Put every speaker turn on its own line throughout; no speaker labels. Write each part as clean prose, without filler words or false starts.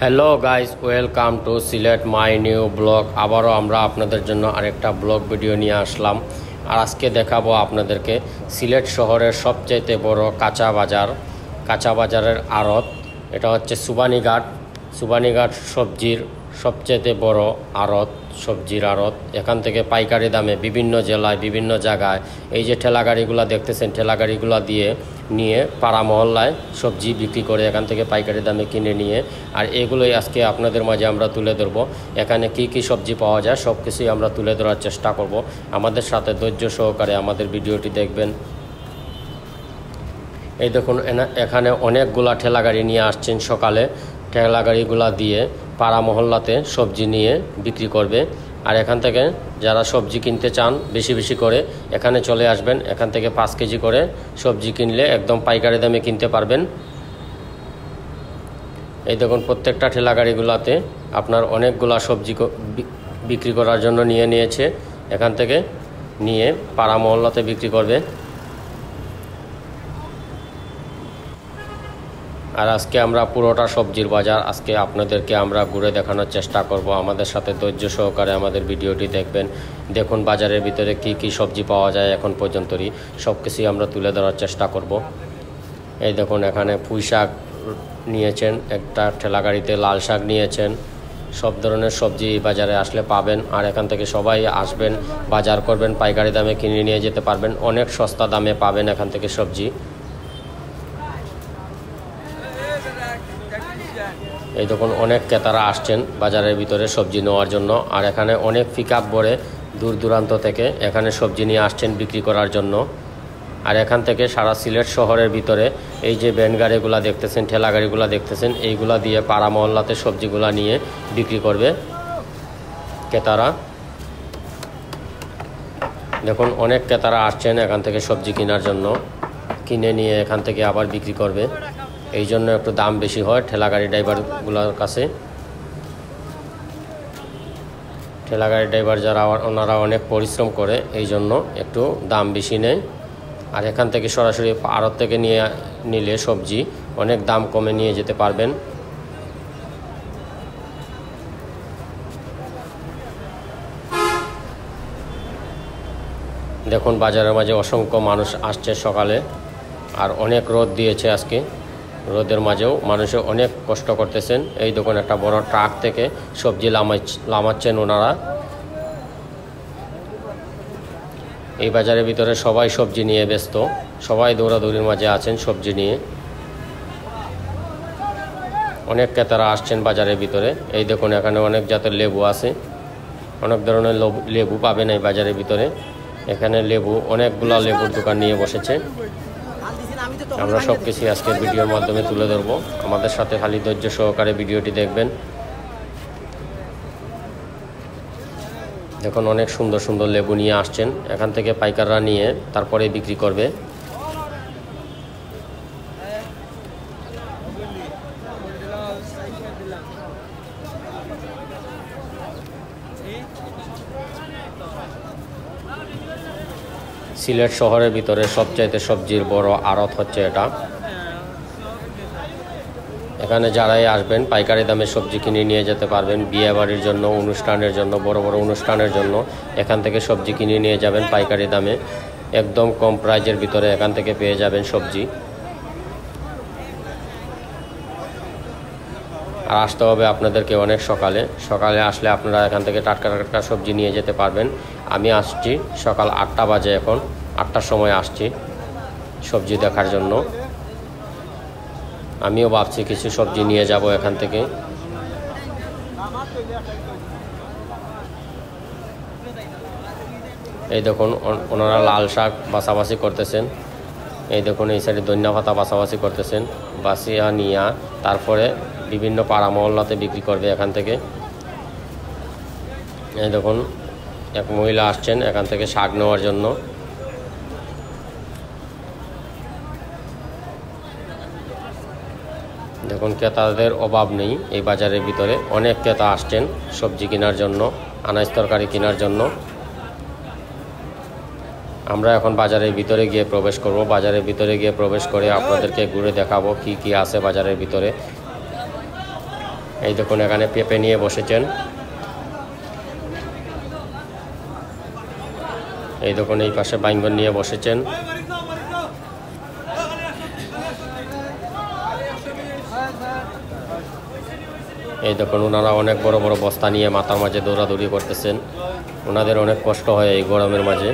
Hello guys, welcome to Sylhet my new blog. আবারও আমরা আপনাদের জন্য আরেকটা ব্লগ ভিডিও নিয়ে আসলাম। আর আজকে দেখাবো আপনাদেরকে সিলেট শহরের সবচাইতে বড় কাঁচা বাজারের আড়ত। এটা হচ্ছে সুবানীঘাট সবজির সবচাইতে বড় আড়ত, সবজির আড়ত। এখান থেকে পাইকারি দামে বিভিন্ন জেলায় বিভিন্ন জায়গায় এই যে ঠেলাগাড়িগুলো দেখতেছেন, ঠেলাগাড়িগুলো দিয়ে নিয়ে পাড়া মহল্লায় সবজি বিক্রি করে এখান থেকে পাইকারি দামে কিনে নিয়ে, আর এগুলোই আজকে আপনাদের মাঝে আমরা তুলে ধরবো। এখানে কি কি সবজি পাওয়া যায় সব কিছুই আমরা তুলে ধরার চেষ্টা করব। আমাদের সাথে ধৈর্য সহকারে আমাদের ভিডিওটি দেখবেন। এই দেখুন, এখানে অনেকগুলা ঠেলাগাড়ি নিয়ে আসছেন সকালে। ঠেলাগাড়িগুলা দিয়ে পাড়া মহল্লাতে সবজি নিয়ে বিক্রি করবে। আর এখান থেকে যারা সবজি কিনতে চান বেশি বেশি করে এখানে চলে আসবেন। এখান থেকে 5 কেজি করে সবজি কিনলে একদম পাইকারি দামে কিনতে পারবেন। এই দেখুন, প্রত্যেকটা ঠেলাগাড়িগুলোতে আপনার অনেকগুলা সবজি বিক্রি করার জন্য নিয়েছে। এখান থেকে নিয়ে পাড়া মহল্লাতে বিক্রি করবে। আর আজকে আমরা পুরোটা সবজির বাজার আজকে আপনাদেরকে আমরা ঘুরে দেখানোর চেষ্টা করব। আমাদের সাথে ধৈর্য সহকারে আমাদের ভিডিওটি দেখবেন। দেখুন বাজারের ভিতরে কি কি সবজি পাওয়া যায় এখন পর্যন্তই সব কিছুই আমরা তুলে ধরার চেষ্টা করব। এই দেখুন, এখানে পুঁই শাক নিয়েছেন, একটা ঠেলাগাড়িতে লাল শাক নিয়েছেন। সব ধরনের সবজি বাজারে আসলে পাবেন। আর এখান থেকে সবাই আসবেন, বাজার করবেন, পাইকারি দামে কিনে নিয়ে যেতে পারবেন। অনেক সস্তা দামে পাবেন এখান থেকে সবজি। এই দেখুন, অনেক ক্রেতারা আসছেন বাজারের ভিতরে সবজি নেওয়ার জন্য। আর এখানে অনেক পিকআপ ভরে দূর দূরান্ত থেকে এখানে সবজি নিয়ে আসছেন বিক্রি করার জন্য। আর এখান থেকে সারা সিলেট শহরের ভিতরে এই যে ভ্যান গাড়িগুলো দেখতেছেন, ঠেলা গাড়িগুলো দেখতেছেন, এইগুলা দিয়ে পাড়া মহল্লাতে সবজিগুলা নিয়ে বিক্রি করবে ক্রেতারা। দেখুন, অনেক ক্রেতারা আসছেন এখান থেকে সবজি কেনার জন্য, কিনে নিয়ে এখান থেকে আবার বিক্রি করবে। এই জন্য একটু দাম বেশি হয় ঠেলাগাড়ি ড্রাইভারগুলোর কাছে। ঠেলাগাড়ি ড্রাইভার যারা ওনারা অনেক পরিশ্রম করে, এই জন্য একটু দাম বেশি নেয়। আর এখান থেকে সরাসরি আড়ত থেকে নিলে সবজি অনেক দাম কমে নিয়ে যেতে পারবেন। দেখুন, বাজারের মাঝে অসংখ্য মানুষ আসছে সকালে। আর অনেক রোদ দিয়েছে আজকে। রোদের মাঝেও মানুষে অনেক কষ্ট করতেছেন। এই দেখুন, একটা বড় ট্রাক থেকে সবজি নামাচ্ছেন ওনারা। এই বাজারের ভিতরে সবাই সবজি নিয়ে ব্যস্ত, সবাই দৌড়াদৌড়ির মাঝে আছেন সবজি নিয়ে। অনেক ক্রেতারা আসছেন বাজারের ভিতরে। এই দেখুন, এখানে অনেক জাতের লেবু আছে, অনেক ধরনের লেবু পাবেন এই বাজারের ভিতরে। এখানে অনেকগুলা লেবুর দোকান নিয়ে বসেছে। আমরা সব কিছুই আজকে ভিডিওর মাধ্যমে তুলে ধরবো। আমাদের সাথে খালি ধৈর্য সহকারে ভিডিওটি দেখবেন। দেখুন, অনেক সুন্দর সুন্দর লেবু নিয়ে আসছেন এখান থেকে পাইকাররা নিয়ে তারপরে বিক্রি করবে। সিলেট শহরের ভিতরে সবচাইতে সবজির বড় আড়ত হচ্ছে এটা। এখানে যারাই আসবেন পাইকারি দামে সবজি কিনে নিয়ে যেতে পারবেন। বিয়ে বাড়ির জন্য, অনুষ্ঠানের জন্য, বড় বড় অনুষ্ঠানের জন্য এখান থেকে সবজি কিনে নিয়ে যাবেন পাইকারি দামে। একদম কম প্রাইজের ভিতরে এখান থেকে পেয়ে যাবেন সবজি। আর আসতে হবে আপনাদেরকে অনেক সকালে আসলে আপনারা এখান থেকে টাটকা টাটকা সবজি নিয়ে যেতে পারবেন। আমি আসছি সকাল 8টা বাজে, এখন 8টার সময় আসছি সবজি দেখার জন্য। আমিও ভাবছি কিছু সবজি নিয়ে যাব এখান থেকে। এই দেখুন, ওনারা লাল শাক বাছাবাছি করতেছেন। এই দেখুন, এই সাইডে ধনিয়া পাতা বাছাবাছি করতেছেন, বাছিয়া নিয়া তারপরে বিভিন্ন পাড়া মহল্লাতে বিক্রি করবে এখান থেকে। এই দেখুন, এক মহিলা আসছেন এখান থেকে শাক নেওয়ার জন্য। দেখুন, ক্রেতাদের অভাব নেই এই বাজারের ভিতরে। অনেক ক্রেতা আসছেন সবজি কেনার জন্য, আনাজ তরকারি কেনার জন্য। আমরা এখন বাজারের ভিতরে গিয়ে প্রবেশ করব। বাজারের ভিতরে গিয়ে প্রবেশ করে আপনাদেরকে ঘুরে দেখাবো কি কি আছে বাজারের ভিতরে। এই দেখুন এখানে পেঁপে নিয়ে বসেছেন। এই দেখুন এই পাশে বাইঙ্গন নিয়ে বসেছেন। এই দেখুন ওনারা অনেক বড় বড় বস্তা নিয়ে মাথার মাঝে দৌড়াদৌড়ি করতেছেন। ওনাদের অনেক কষ্ট হয় এই গরমের মাঝে।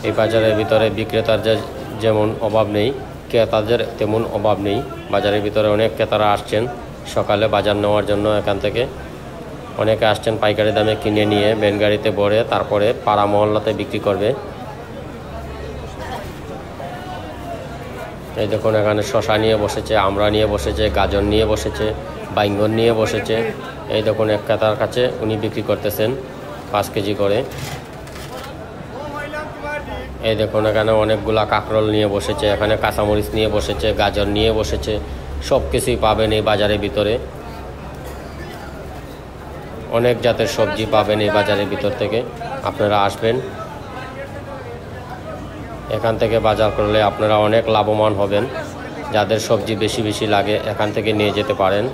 এই বাজারের ভিতরে বিক্রেতার যেমন অভাব নেই, ক্রেতাদের তেমন অভাব নেই। বাজারের ভিতরে অনেক ক্রেতারা আসছেন সকালে বাজার নেওয়ার জন্য। এখান থেকে অনেকে আসছেন পাইকারি দামে কিনে নিয়ে ভ্যান গাড়িতে ভরে তারপরে পাড়া মহল্লাতে বিক্রি করবে। এই দেখুন এখানে শশা নিয়ে বসেছে, আমড়া নিয়ে বসেছে, গাজর নিয়ে বসেছে, বাইঙ্গন নিয়ে বসেছে। এই দেখুন এক ক্রেতার কাছে উনি বিক্রি করতেছেন 5 কেজি করে। এই দেখুন এখানে অনেকগুলা কাঁকরোল নিয়ে বসেছে, এখানে কাঁচামরিচ নিয়ে বসেছে, গাজর নিয়ে বসেছে। সব কিছুই পাবেন এই বাজারের ভিতরে। অনেক জাতের সবজি পাবেন এই বাজারের ভিতর থেকে। আপনারা আসবেন, এখান থেকে বাজার করলে আপনারা অনেক লাভবান হবেন। যাদের সবজি বেশি বেশি লাগে এখান থেকে নিয়ে যেতে পারেন।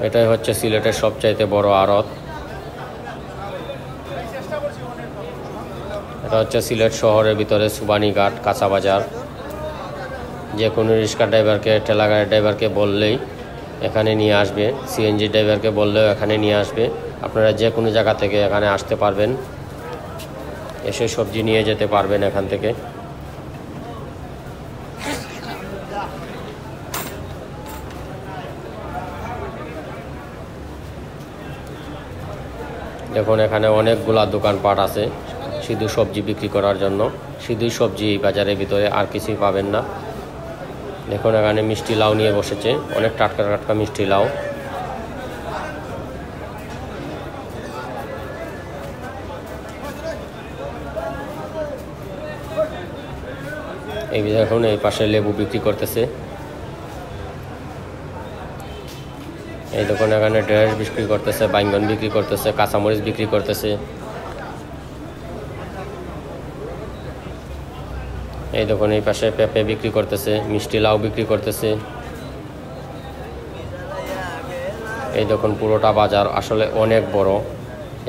এটাই হচ্ছে সিলেটের সবচাইতে বড় আড়ত। এটা হচ্ছে সিলেট শহরের ভিতরে সুবানীঘাট কাঁচা বাজার। যে কোনো রিক্সা ড্রাইভারকে, ঠেলা গাড়ির ড্রাইভারকে বললেই এখানে নিয়ে আসবে, সিএনজি ড্রাইভারকে বললেও এখানে নিয়ে আসবে। আপনারা যে কোনো জায়গা থেকে এখানে আসতে পারবেন, এসে সবজি নিয়ে যেতে পারবেন এখান থেকে। দেখুন এখানে অনেকগুলা দোকানপাট আছে শুধু সবজি বিক্রি করার জন্য। শুধুই সবজি এই বাজারের ভিতরে, আর কিছুই পাবেন না। দেখুন এখানে মিষ্টি লাউ নিয়ে বসেছে, অনেক টাটকা টাটকা মিষ্টি লাউ। এই দেখুন এই পাশে লেবু বিক্রি করতেছে। এই দেখুন এখানে ঢেঁড়স বিক্রি করতেছে, বাইঙ্গন বিক্রি করতেছে, কাঁচামরিচ বিক্রি করতেছে। এই দেখুন এই পাশে পেঁপে বিক্রি করতেছে, মিষ্টি লাউ বিক্রি করতেছে। এই দেখুন পুরোটা বাজার আসলে অনেক বড়,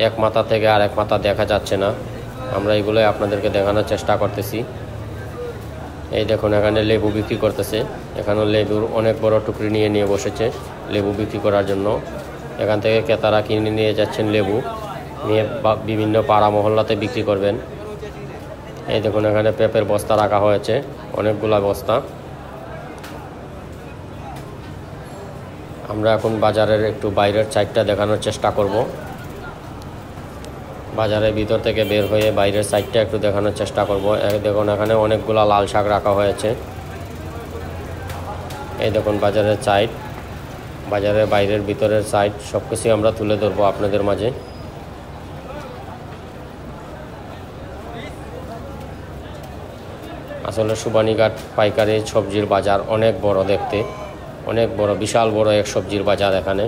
এক মাথা থেকে আর এক মাথা দেখা যাচ্ছে না। আমরা এগুলোই আপনাদেরকে দেখানোর চেষ্টা করতেছি। এই দেখুন এখানে লেবু বিক্রি করতেছে, এখানে লেবুর অনেক বড় টুকরি নিয়ে নিয়ে বসেছে লেবু বিক্রি করার জন্য। এখান থেকে ক্রেতারা কিনে নিয়ে যাচ্ছেন লেবু, নিয়ে বিভিন্ন পাড়া মহল্লাতে বিক্রি করবেন। এই দেখুন এখানে পেঁপের বস্তা রাখা হয়েছে, অনেকগুলা বস্তা। আমরা এখন বাজারের একটু বাইরের সাইডটা দেখানোর চেষ্টা করব। বাজারের ভিতর থেকে বের হয়ে বাইরের সাইডটা একটু দেখানোর চেষ্টা করব। দেখুন এখানে অনেকগুলা লাল শাক রাখা হয়েছে। এই দেখুন বাজারের সাইড, বাজারের বাইরের ভিতরের সাইড সব কিছুই আমরা তুলে ধরবো আপনাদের মাঝে। আসলে সুবানীঘাট পাইকারি সবজির বাজার অনেক বড়, দেখতে অনেক বড়, বিশাল বড় এক সবজির বাজার। এখানে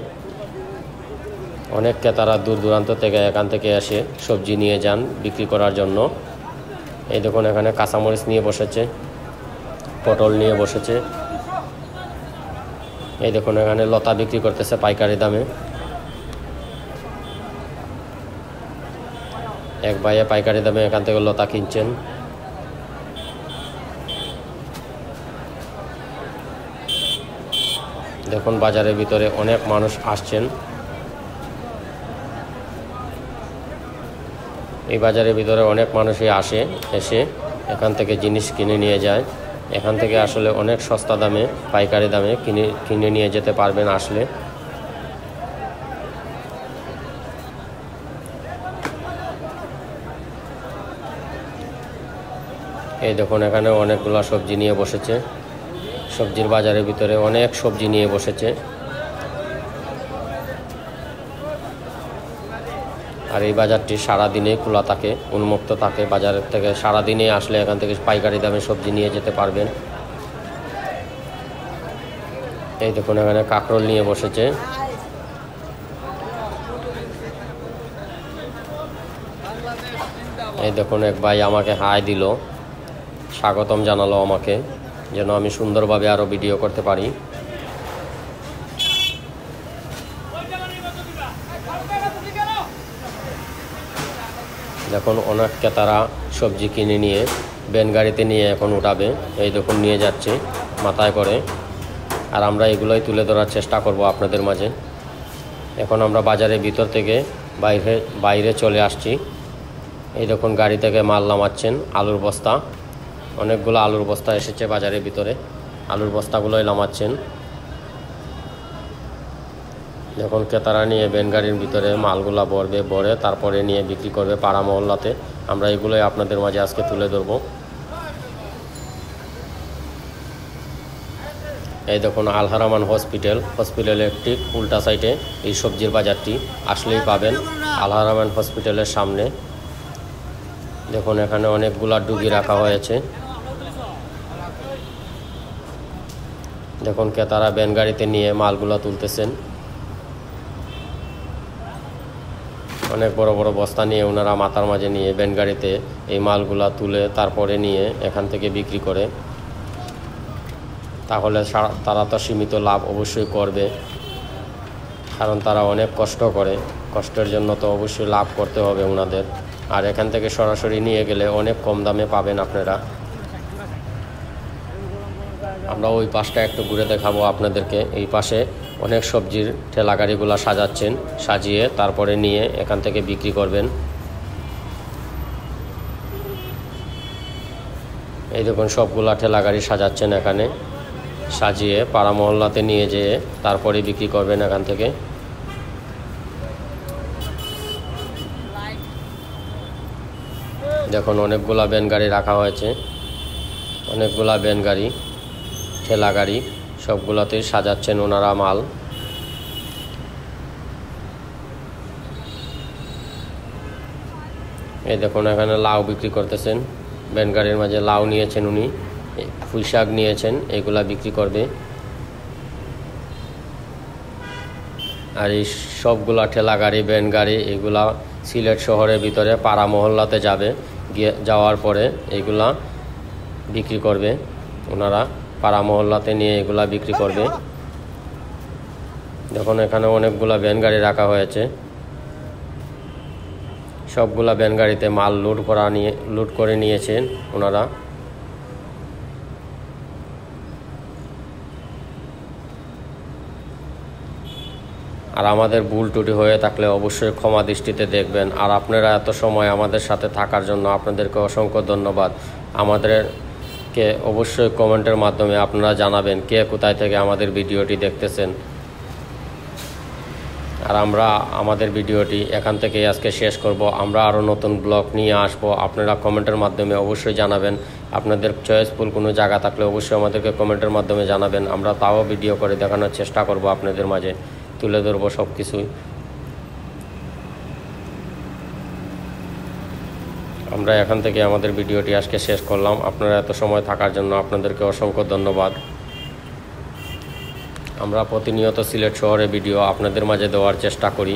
অনেক ক্রেতারা দূর দূরান্ত থেকে এখান থেকে এসে সবজি নিয়ে যান বিক্রি করার জন্য। এই দেখুন এখানে কাঁচামরিচ নিয়ে বসেছে, পটল নিয়ে বসেছে। এই দেখুন এখানে লতা বিক্রি করতেছে পাইকারি দামে। এক ভাইয়ে পাইকারি দামে এখান থেকে লতা কিনছেন। দেখুন বাজারের ভিতরে অনেক মানুষ আসছেন। এই বাজারের ভিতরে অনেক মানুষই আসে, এসে এখান থেকে জিনিস কিনে নিয়ে যায়। এখান থেকে আসলে অনেক সস্তা দামে, পাইকারি দামে কিনে নিয়ে যেতে পারবেন আসলে। এই দেখুন এখানে অনেকগুলো সবজি নিয়ে বসেছে, সবজির বাজারের ভিতরে অনেক সবজি নিয়ে বসেছে। আর এই বাজারটি সারাদিনে খোলা থাকে, উন্মুক্ত থাকে। বাজারের থেকে সারাদিনে আসলে এখান থেকে পাইকারি দামে সবজি নিয়ে যেতে পারবেন। এই দেখুন এখানে কাঁকরোল নিয়ে বসেছে। এই দেখুন এক ভাই আমাকে হাই দিল, স্বাগতম জানালো আমাকে, যেন আমি সুন্দরভাবে আরও ভিডিও করতে পারি। দেখুন অনেক ক্রেতারা সবজি কিনে নিয়ে ভ্যান গাড়িতে নিয়ে এখন উঠাবে। এই দেখুন নিয়ে যাচ্ছে মাথায় করে, আর আমরা এগুলোই তুলে ধরার চেষ্টা করব আপনাদের মাঝে। এখন আমরা বাজারের ভিতর থেকে বাইরে চলে আসছি। এই দেখুন গাড়ি থেকে মাল নামাচ্ছেন, আলুর বস্তা, অনেকগুলো আলুর বস্তা এসেছে বাজারের ভিতরে, আলুর বস্তাগুলোই নামাচ্ছেন। যখন ক্রেতারা নিয়ে ভ্যান গাড়ির ভিতরে মালগুলা ভরে তারপরে নিয়ে বিক্রি করবে পাড়া মহল্লাতে। আমরা এগুলোই আপনাদের মাঝে আজকে তুলে ধরব। এই দেখুন আলহারামান হসপিটালের ঠিক উল্টা সাইডে এই সবজির বাজারটি আসলেই পাবেন, আলহারামান হসপিটালের সামনে। দেখুন এখানে অনেকগুলা ডুগি রাখা হয়েছে। দেখুন ক্রেতারা ভ্যান গাড়িতে নিয়ে মালগুলা তুলতেছেন, অনেক বড় বড় বস্তা নিয়ে ওনারা মাথার মাঝে নিয়ে ভ্যান গাড়িতে এই মালগুলা তুলে তারপরে নিয়ে এখান থেকে বিক্রি করে। তাহলে তারা তো সীমিত লাভ অবশ্যই করবে, কারণ তারা অনেক কষ্ট করে, কষ্টের জন্য তো অবশ্যই লাভ করতে হবে ওনাদের। আর এখান থেকে সরাসরি নিয়ে গেলে অনেক কম দামে পাবেন আপনারা। আমরা ওই পাশটা একটু ঘুরে দেখাবো আপনাদেরকে। এই পাশে অনেক সবজির ঠেলা গাড়িগুলো সাজাচ্ছেন, সাজিয়ে তারপরে নিয়ে এখান থেকে বিক্রি করবেন। এই দেখুন সবগুলা ঠেলা গাড়ি সাজাচ্ছেন এখানে, সাজিয়ে পাড়া মহল্লাতে নিয়ে যেয়ে তারপরে বিক্রি করবেন এখান থেকে। দেখুন অনেকগুলা ভ্যান গাড়ি রাখা হয়েছে, অনেকগুলা ভ্যান গাড়ি, ঠেলা গাড়ি, সবগুলাতেই সাজাচ্ছেন ওনারা মাল। এই দেখুন এখানে লাউ বিক্রি করতেছেন, ভ্যান গাড়ির মাঝে লাউ নিয়েছেন উনি, পুঁই শাক নিয়েছেন, এগুলা বিক্রি করবে। আর এই সবগুলা ঠেলা গাড়ি, ভ্যান গাড়ি, এগুলা সিলেট শহরের ভিতরে পাড়া মহল্লাতে যাওয়ার পরে এগুলা বিক্রি করবে ওনারা, পাড়া মহল্লাতে নিয়ে এগুলা বিক্রি করবে। দেখুন এখানে অনেকগুলা ভ্যান গাড়ি রাখা হয়েছে, সবগুলা ভ্যান গাড়িতে মাল লুট করে নিয়েছেন ওনারা। আর আমাদের ভুল ত্রুটি হয়ে থাকলে অবশ্যই ক্ষমা দৃষ্টিতে দেখবেন। আর আপনারা এত সময় আমাদের সাথে থাকার জন্য আপনাদেরকে অসংখ্য ধন্যবাদ। আমাদেরকে অবশ্যই কমেন্টের মাধ্যমে আপনারা জানাবেন কে কোথায় থেকে আমাদের ভিডিওটি দেখতেছেন। আর আমরা আমাদের ভিডিওটি এখান থেকেই আজকে শেষ করব। আমরা আরও নতুন ব্লগ নিয়ে আসব। আপনারা কমেন্টের মাধ্যমে অবশ্যই জানাবেন। আপনাদের চয়েসফুল কোনো জায়গা থাকলে অবশ্যই আমাদেরকে কমেন্টের মাধ্যমে জানাবেন। আমরা তাও ভিডিও করে দেখানোর চেষ্টা করব, আপনাদের মাঝে তুলে ধরবো সব কিছুই। আমরা এখান থেকে আমাদের ভিডিওটি আজকে শেষ করলাম। আপনারা এত সময় থাকার জন্য আপনাদেরকে অসংখ্য ধন্যবাদ। আমরা প্রতিনিয়ত সিলেট শহরে ভিডিও আপনাদের মাঝে দেওয়ার চেষ্টা করি।